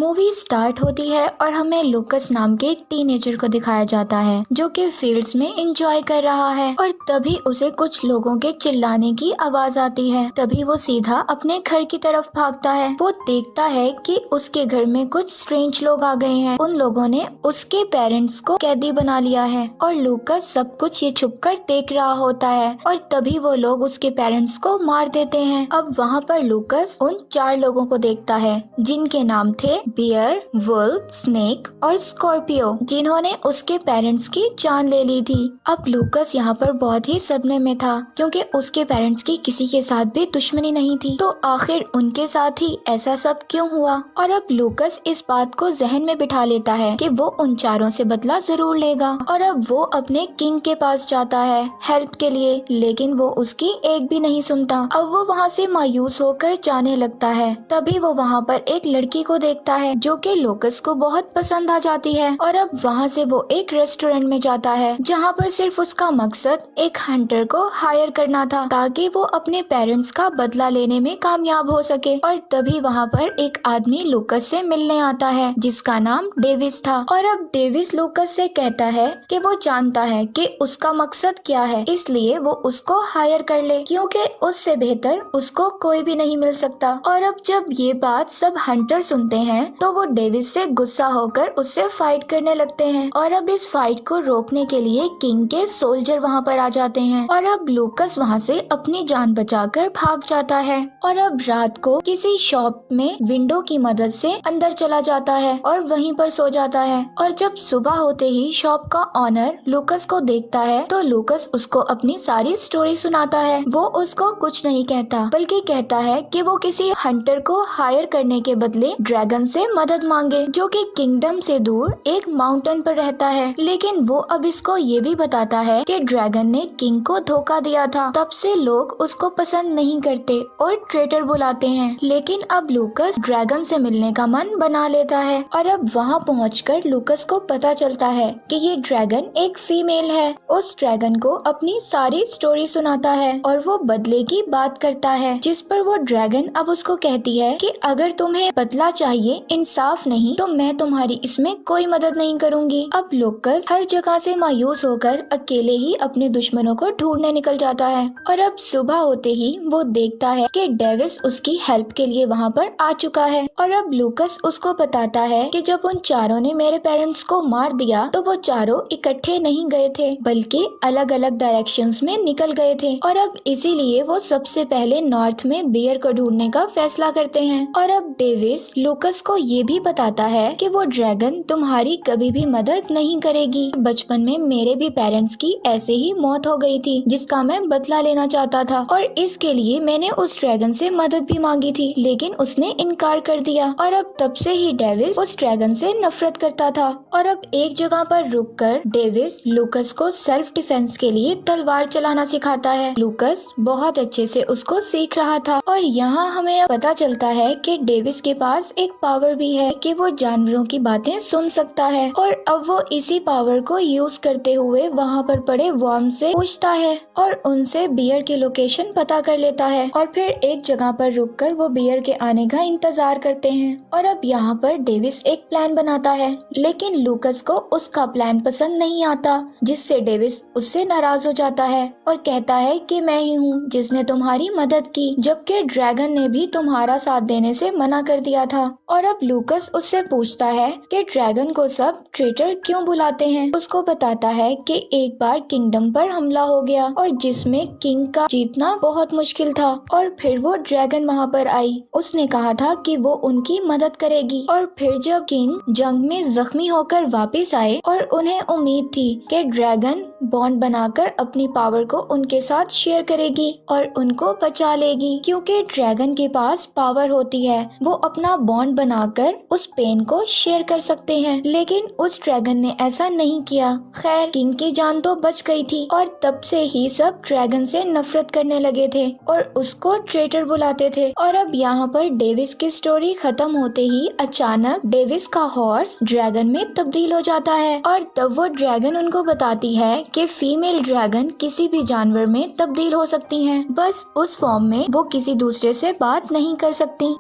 Movie start होती है और हमें लूकस नाम के एक टीनेजर को दिखाया जाता है जो कि फील्ड्स में एंजॉय कर रहा है और तभी उसे कुछ लोगों के चिल्लाने की आवाज आती है। तभी वो सीधा अपने घर की तरफ भागता है। वो देखता है कि उसके घर में कुछ स्ट्रेंज लोग आ गए हैं। उन लोगों ने उसके पेरेंट्स को कैदी बना लिया है और लूकस सब कुछ ये छुपकर देख रहा होता है और तभी वो लोग उसके पेरेंट्स को मार देते हैं। अब वहाँ पर लूकस उन 4 लोगों को देखता है जिनके नाम थे बियर, वुल्फ, स्नेक और स्कॉर्पियो, जिन्होंने उसके पेरेंट्स की जान ले ली थी। अब लूकस यहाँ पर बहुत ही सदमे में था क्योंकि उसके पेरेंट्स की किसी के साथ भी दुश्मनी नहीं थी, तो आखिर उनके साथ ही ऐसा सब क्यों हुआ। और अब लूकस इस बात को जहन में बिठा लेता है कि वो उन 4 से बदला जरूर लेगा और अब वो अपने किंग के पास जाता है हेल्प के लिए, लेकिन वो उसकी एक भी नहीं सुनता। अब वो वहाँ से मायूस होकर जाने लगता है। तभी वो वहाँ पर एक लड़की को देखता है जो कि लूकस को बहुत पसंद आ जाती है और अब वहाँ से वो एक रेस्टोरेंट में जाता है जहाँ पर सिर्फ उसका मकसद एक हंटर को हायर करना था ताकि वो अपने पेरेंट्स का बदला लेने में कामयाब हो सके। और तभी वहाँ पर एक आदमी लूकस से मिलने आता है जिसका नाम डेविस था और अब डेविस लूकस से कहता है कि वो जानता है कि उसका मकसद क्या है, इसलिए वो उसको हायर कर ले क्योंकि उससे बेहतर उसको कोई भी नहीं मिल सकता। और अब जब ये बात सब हंटर सुनते हैं तो वो डेविस से गुस्सा होकर उससे फाइट करने लगते हैं और अब इस फाइट को रोकने के लिए किंग के सोल्जर वहाँ पर आ जाते हैं और अब लूकस वहाँ से अपनी जान बचाकर भाग जाता है और अब रात को किसी शॉप में विंडो की मदद से अंदर चला जाता है और वहीं पर सो जाता है। और जब सुबह होते ही शॉप का ऑनर लूकस को देखता है तो लूकस उसको अपनी सारी स्टोरी सुनाता है। वो उसको कुछ नहीं कहता बल्कि कहता है कि वो किसी हंटर को हायर करने के बदले ड्रैगन से मदद मांगे जो कि किंगडम से दूर एक माउंटेन पर रहता है। लेकिन वो अब इसको ये भी बताता है कि ड्रैगन ने किंग को धोखा दिया था, तब से लोग उसको पसंद नहीं करते और ट्रेटर बुलाते हैं। लेकिन अब लूकस ड्रैगन से मिलने का मन बना लेता है और अब वहाँ पहुंचकर लूकस को पता चलता है कि ये ड्रैगन एक फीमेल है। उस ड्रैगन को अपनी सारी स्टोरी सुनाता है और वो बदले की बात करता है, जिस पर वो ड्रैगन अब उसको कहती है कि अगर तुम्हें बदला चाहिए, इंसाफ नहीं, तो मैं तुम्हारी इसमें कोई मदद नहीं करूंगी। अब लूकस हर जगह से मायूस होकर अकेले ही अपने दुश्मनों को ढूंढने निकल जाता है और अब सुबह होते ही वो देखता है कि डेविस उसकी हेल्प के लिए वहाँ पर आ चुका है। और अब लूकस उसको बताता है कि जब उन 4 ने मेरे पेरेंट्स को मार दिया तो वो 4 इकट्ठे नहीं गए थे बल्कि अलग अलग डायरेक्शंस में निकल गए थे और अब इसीलिए वो सबसे पहले नॉर्थ में बियर को ढूंढने का फैसला करते हैं। और अब डेविस लूकस को ये भी बताता है कि वो ड्रैगन तुम्हारी कभी भी मदद नहीं करेगी। बचपन में मेरे भी पेरेंट्स की ऐसे ही मौत हो गई थी जिसका मैं बदला लेना चाहता था और इसके लिए मैंने उस ड्रैगन से मदद भी मांगी थी, लेकिन उसने इनकार कर दिया। और अब तब से ही डेविस उस ड्रैगन से नफरत करता था। और अब एक जगह पर रुककर डेविस लूकस को सेल्फ डिफेंस के लिए तलवार चलाना सिखाता है। लूकस बहुत अच्छे से उसको सीख रहा था और यहाँ हमें पता चलता है कि डेविस के पास एक पावर भी है कि वो जानवरों की बातें सुन सकता है और अब वो इसी पावर को यूज करते हुए वहाँ पर पड़े वर्म से पूछता है और उनसे बियर की लोकेशन पता कर लेता है और फिर एक जगह पर रुककर वो बियर के आने का इंतजार करते हैं। और अब यहाँ पर डेविस एक प्लान बनाता है, लेकिन लूकस को उसका प्लान पसंद नहीं आता, जिससे डेविस उससे नाराज हो जाता है और कहता है कि मैं ही हूँ जिसने तुम्हारी मदद की, जबकि ड्रैगन ने भी तुम्हारा साथ देने से मना कर दिया था। और अब लूकस उससे पूछता है कि ड्रैगन को सब ट्रेटर क्यों बुलाते हैं। उसको बताता है कि एक बार किंगडम पर हमला हो गया और जिसमें किंग का जीतना बहुत मुश्किल था और फिर वो ड्रैगन वहाँ पर आई। उसने कहा था कि वो उनकी मदद करेगी और फिर जब किंग जंग में जख्मी होकर वापस आए और उन्हें उम्मीद थी कि ड्रैगन बॉन्ड बनाकर अपनी पावर को उनके साथ शेयर करेगी और उनको बचा लेगी, क्योंकि ड्रैगन के पास पावर होती है, वो अपना बॉन्ड बनाकर उस पेन को शेयर कर सकते हैं, लेकिन उस ड्रैगन ने ऐसा नहीं किया। खैर किंग की जान तो बच गई थी और तब से ही सब ड्रैगन से नफरत करने लगे थे और उसको ट्रेटर बुलाते थे। और अब यहाँ पर डेविस की स्टोरी खत्म होते ही अचानक डेविस का हॉर्स ड्रैगन में तब्दील हो जाता है और तब वो ड्रैगन उनको बताती है कि फीमेल ड्रैगन किसी भी जानवर में तब्दील हो सकती हैं, बस उस फॉर्म में वो किसी दूसरे से बात नहीं कर सकती।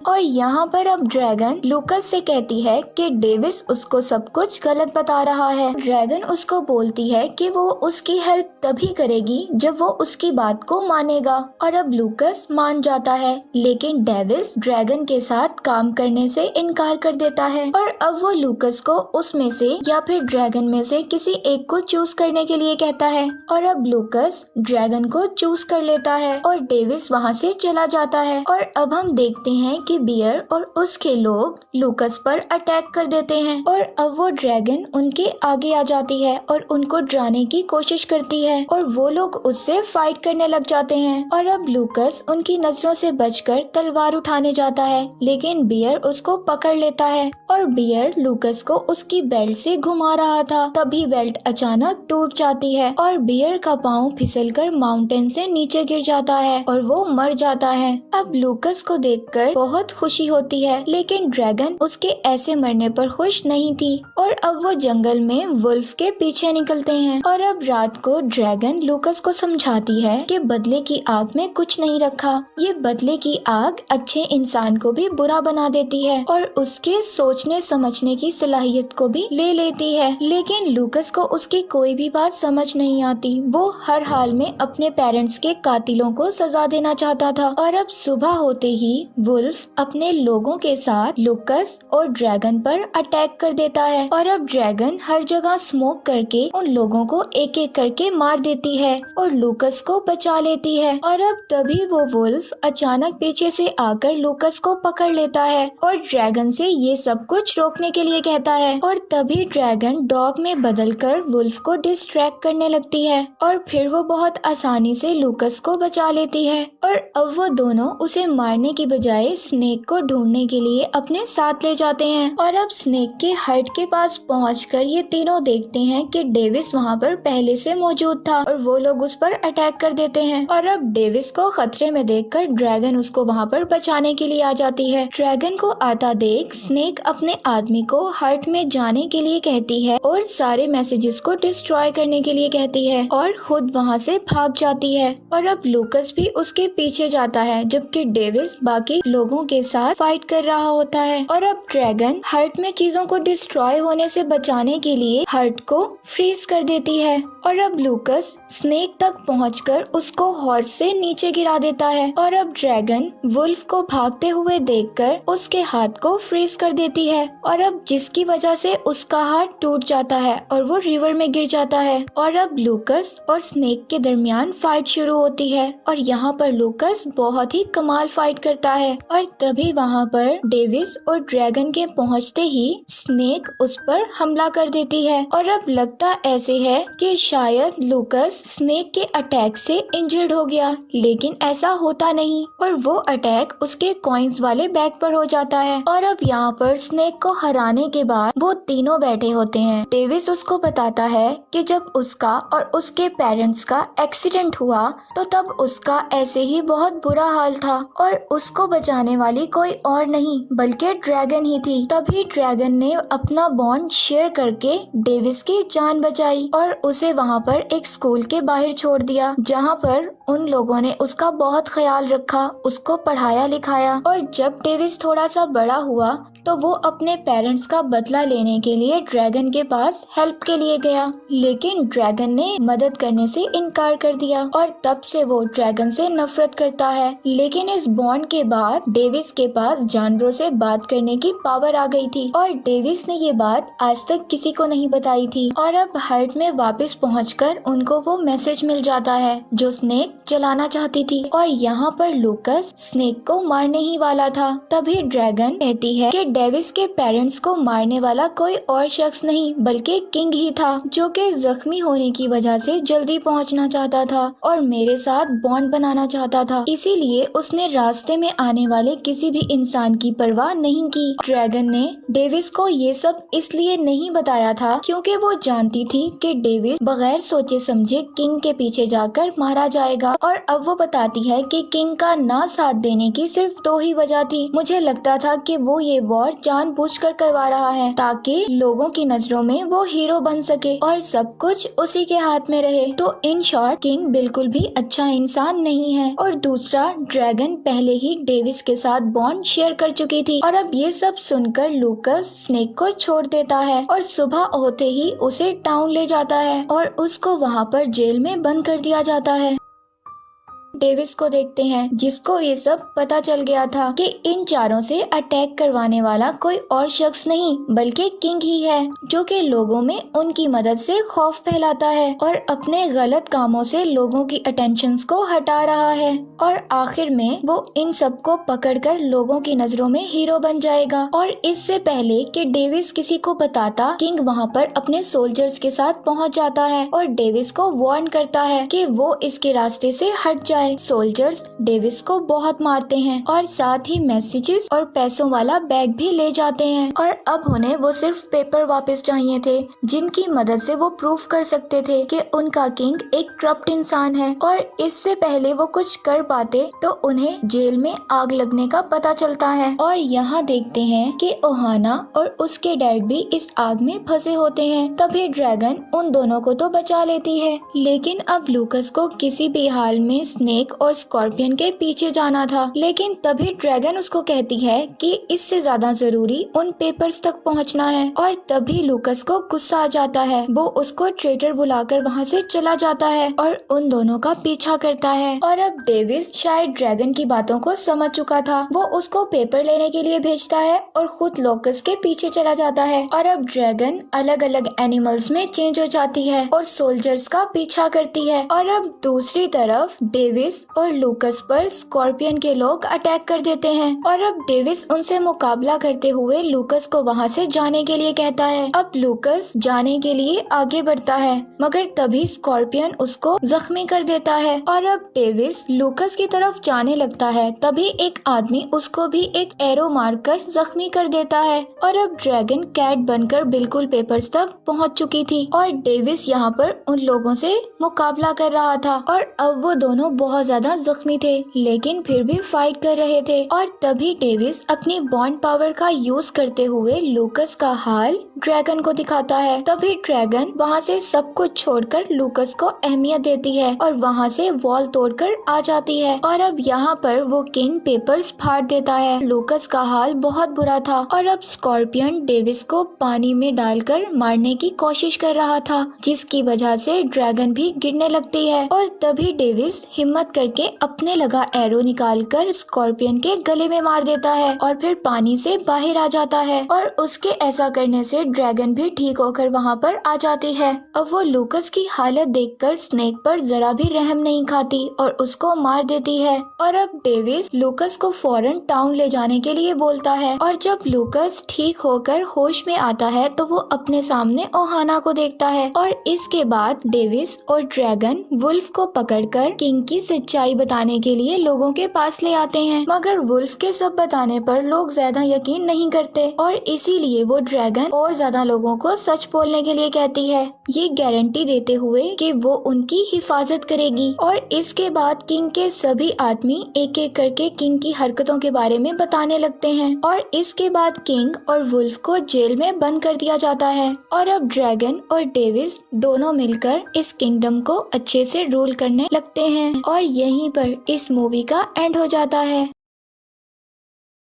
और यहाँ पर अब ड्रैगन लूकस से कहती है कि डेविस उसको सब कुछ गलत बता रहा है। ड्रैगन उसको बोलती है कि वो उसकी हेल्प तभी करेगी जब वो उसकी बात को मानेगा, और अब लूकस मान जाता है। लेकिन डेविस ड्रैगन के साथ काम करने से इनकार कर देता है और अब वो लूकस को उसमें से या फिर ड्रैगन में से किसी एक को चूज करने के लिए कहता है, और अब लूकस ड्रैगन को चूज कर लेता है और डेविस वहाँ से चला जाता है। और अब हम देखते हैं कि बियर और उसके लोग लूकस पर अटैक कर देते हैं और अब वो ड्रैगन उनके आगे आ जाती है और उनको डराने की कोशिश करती है और वो लोग उससे फाइट करने लग जाते हैं। और अब लूकस उनकी नजरों से बचकर तलवार उठाने जाता है, लेकिन बियर उसको पकड़ लेता है और बियर लूकस को उसकी बेल्ट से घुमा रहा था। तभी बेल्ट अचानक टूट जाती है और बियर का पाँव फिसलकर माउंटेन से नीचे गिर जाता है और वो मर जाता है। अब लूकस को देखकर बहुत खुशी होती है, लेकिन ड्रैगन उसके ऐसे मरने पर खुश नहीं थी और अब वो जंगल में वुल्फ के पीछे निकलते हैं। और अब रात को ड्रैगन लूकस को समझाती है कि बदले की आग में कुछ नहीं रखा, ये बदले की आग अच्छे इंसान को भी बुरा बना देती है और उसके सोचने समझने की सलाहियत को भी ले लेती है। लेकिन लूकस को उसकी कोई भी बात समझ नहीं आती। वो हर हाल में अपने पेरेंट्स के कातिलों को सजा देना चाहता था। और अब सुबह होते ही वुल्फ अपने लोगों के साथ लूकस और ड्रैगन पर अटैक कर देता है और अब ड्रैगन हर जगह स्मोक करके उन लोगों को एक एक करके मार देती है और लूकस को बचा लेती है। और अब तभी वो वुल्फ अचानक पीछे से आकर लूकस को पकड़ लेता है और ड्रैगन से ये सब कुछ रोकने के लिए कहता है और तभी ड्रैगन डॉग में बदलकर वुल्फ को डिस्ट्रैक्ट करने लगती है और फिर वो बहुत आसानी से लूकस को बचा लेती है। और अब वो दोनों उसे मारने की बजाय स्नेक को ढूंढने के लिए अपने साथ ले जाते हैं। और अब स्नेक के हट के पास पहुंचकर ये तीनों देखते हैं कि डेविस वहाँ पर पहले से मौजूद था और वो लोग उस पर अटैक कर देते हैं। और अब डेविस को खतरे में देखकर ड्रैगन उसको वहाँ पर बचाने के लिए आ जाती है। ड्रैगन को आता देख स्नेक अपने आदमी को हट में जाने के लिए कहती है और सारे मैसेजेस को डिस्ट्रॉय करने के लिए कहती है और खुद वहाँ से भाग जाती है। और अब लूकस भी उसके पीछे जाता है, जबकि डेविस बाकी लोगों के साथ फाइट कर रहा होता है। और अब ड्रैगन हर्ट में चीजों को डिस्ट्रॉय होने से बचाने के लिए हर्ट को फ्रीज कर देती है और अब लूकस स्नेक तक पहुंचकर उसको हॉर्स से नीचे गिरा देता है। और अब ड्रैगन वुल्फ को भागते हुए देखकर उसके हाथ को फ्रीज कर देती है और अब जिसकी वजह से उसका हाथ टूट जाता है और वो रिवर में गिर जाता है। और अब लूकस और स्नेक के दरमियान फाइट शुरू होती है और यहाँ पर लूकस बहुत ही कमाल फाइट करता है और तभी वहाँ पर डेविस और ड्रैगन के पहुँचते ही स्नेक उस पर हमला कर देती है। और अब लगता ऐसे है कि शायद लूकस स्नेक के अटैक से इंजर्ड हो गया, लेकिन ऐसा होता नहीं और वो अटैक उसके कॉइन्स वाले बैग पर हो जाता है। और अब यहाँ पर स्नेक को हराने के बाद वो तीनों बैठे होते हैं। डेविस उसको बताता है कि जब उसका और उसके पेरेंट्स का एक्सीडेंट हुआ तो तब उसका ऐसे ही बहुत बुरा हाल था और उसको बचाने वाली कोई और नहीं बल्कि ड्रैगन ही थी। तभी ड्रैगन ने अपना बॉन्ड शेयर करके डेविस की जान बचाई और उसे वहाँ पर एक स्कूल के बाहर छोड़ दिया, जहाँ पर उन लोगों ने उसका बहुत ख्याल रखा, उसको पढ़ाया लिखाया। और जब डेविस थोड़ा सा बड़ा हुआ तो वो अपने पेरेंट्स का बदला लेने के लिए ड्रैगन के पास हेल्प के लिए गया, लेकिन ड्रैगन ने मदद करने से इनकार कर दिया और तब से वो ड्रैगन से नफरत करता है। लेकिन इस बॉन्ड के बाद डेविस के पास जानवरों से बात करने की पावर आ गई थी और डेविस ने ये बात आज तक किसी को नहीं बताई थी। और अब हर्ट में वापस पहुंचकर उनको वो मैसेज मिल जाता है जो स्नेक जलाना चाहती थी और यहाँ पर लूकस स्नेक को मारने ही वाला था। तभी ड्रैगन कहती है कि डेविस के पेरेंट्स को मारने वाला कोई और शख्स नहीं बल्कि किंग ही था, जो कि जख्मी होने की वजह से जल्दी पहुंचना चाहता था और मेरे साथ बॉन्ड बनाना चाहता था, इसीलिए उसने रास्ते में आने वाले किसी भी इंसान की परवाह नहीं की। ड्रैगन ने डेविस को ये सब इसलिए नहीं बताया था क्योंकि वो जानती थी कि डेविस बगैर सोचे समझे किंग के पीछे जाकर मारा जाएगा। और अब वो बताती है कि किंग का ना साथ देने की सिर्फ 2 ही वजह थी। मुझे लगता था कि वो ये वॉर और जानबूझकर करवा रहा है ताकि लोगों की नजरों में वो हीरो बन सके और सब कुछ उसी के हाथ में रहे। तो इन शॉर्ट किंग बिल्कुल भी अच्छा इंसान नहीं है। और दूसरा, ड्रैगन पहले ही डेविस के साथ बॉन्ड शेयर कर चुकी थी और अब ये सब सुनकर लूकस स्नेक को छोड़ देता है और सुबह होते ही उसे टाउन ले जाता है और उसको वहाँ पर जेल में बंद कर दिया जाता है। डेविस को देखते हैं जिसको ये सब पता चल गया था कि इन चारों से अटैक करवाने वाला कोई और शख्स नहीं बल्कि किंग ही है, जो कि लोगों में उनकी मदद से खौफ फैलाता है और अपने गलत कामों से लोगों की अटेंशंस को हटा रहा है। और आखिर में वो इन सबको पकड़कर लोगों की नजरों में हीरो बन जाएगा। और इससे पहले कि डेविस किसी को बताता, किंग वहाँ पर अपने सोल्जर्स के साथ पहुँच जाता है और डेविस को वार्न करता है कि वो इसके रास्ते से हट जाए। सोल्जर्स डेविस को बहुत मारते हैं और साथ ही मैसेजेस और पैसों वाला बैग भी ले जाते हैं। और अब उन्हें वो सिर्फ पेपर वापस चाहिए थे जिनकी मदद से वो प्रूफ कर सकते थे कि उनका किंग एक करप्ट इंसान है। और इससे पहले वो कुछ कर पाते तो उन्हें जेल में आग लगने का पता चलता है। और यहाँ देखते हैं कि ओहाना और उसके डैड भी इस आग में फंसे होते हैं। तभी ड्रैगन उन दोनों को तो बचा लेती है, लेकिन अब लूकस को किसी भी हाल में स्नेक और स्कॉर्पियन के पीछे जाना था। लेकिन तभी ड्रैगन उसको कहती है कि इससे ज्यादा जरूरी उन पेपर्स तक पहुंचना है। और तभी लूकस को गुस्सा आ जाता है, वो उसको ट्रेटर बुलाकर वहां से चला जाता है और उन दोनों का पीछा करता है। और अब डेविस शायद ड्रैगन की बातों को समझ चुका था, वो उसको पेपर लेने के लिए भेजता है और खुद लूकस के पीछे चला जाता है। और अब ड्रैगन अलग अलग एनिमल्स में चेंज हो जाती है और सोल्जर्स का पीछा करती है। और अब दूसरी तरफ डेविस और लूकस पर स्कॉर्पियन के लोग अटैक कर देते हैं। और अब डेविस उनसे मुकाबला करते हुए लूकस को वहां से जाने के लिए कहता है। अब लूकस जाने के लिए आगे बढ़ता है, मगर तभी स्कॉर्पियन उसको जख्मी कर देता है। और अब डेविस लूकस की तरफ जाने लगता है, तभी एक आदमी उसको भी एक एरो मारकर जख्मी कर देता है। और अब ड्रैगन कैट बनकर बिल्कुल पेपर्स तक पहुंच चुकी थी और डेविस यहाँ पर उन लोगों से मुकाबला कर रहा था। और अब वो दोनों बहुत ज्यादा जख्मी थे, लेकिन फिर भी फाइट कर रहे थे। और तभी डेविस अपनी बॉन्ड पावर का यूज करते हुए लूकस का हाल ड्रैगन को दिखाता है। तभी ड्रैगन वहाँ से सब कुछ छोड़कर लूकस को अहमियत देती है और वहाँ से वॉल तोड़कर आ जाती है। और अब यहाँ पर वो किंग पेपर्स फाड़ देता है। लूकस का हाल बहुत बुरा था और अब स्कॉर्पियन डेविस को पानी में डालकर मारने की कोशिश कर रहा था, जिसकी वजह से ड्रैगन भी गिरने लगती है। और तभी डेविस हिम्मत करके अपने लगा एरो निकालकर स्कॉर्पियन के गले में मार देता है और फिर पानी से बाहर आ जाता है। और उसके ऐसा करने से ड्रैगन भी ठीक होकर वहाँ पर आ जाती है। अब वो लूकस की हालत देखकर स्नेक पर जरा भी रहम नहीं खाती और उसको मार देती है। और अब डेविस लूकस को फौरन टाउन ले जाने के लिए बोलता है। और जब लूकस ठीक होकर होश में आता है तो वो अपने सामने ओहाना को देखता है। और इसके बाद डेविस और ड्रैगन वुल्फ को पकड़कर किंग की सच्चाई बताने के लिए लोगों के पास ले आते हैं, मगर वुल्फ के सब बताने पर लोग ज्यादा यकीन नहीं करते और इसीलिए वो ड्रैगन और ज्यादा लोगों को सच बोलने के लिए कहती है, ये गारंटी देते हुए कि वो उनकी हिफाजत करेगी। और इसके बाद किंग के सभी आदमी एक एक करके किंग की हरकतों के बारे में बताने लगते हैं और इसके बाद किंग और वुल्फ को जेल में बंद कर दिया जाता है। और अब ड्रैगन और डेविस दोनों मिलकर इस किंगडम को अच्छे से रूल करने लगते हैं और यहीं पर इस मूवी का एंड हो जाता है।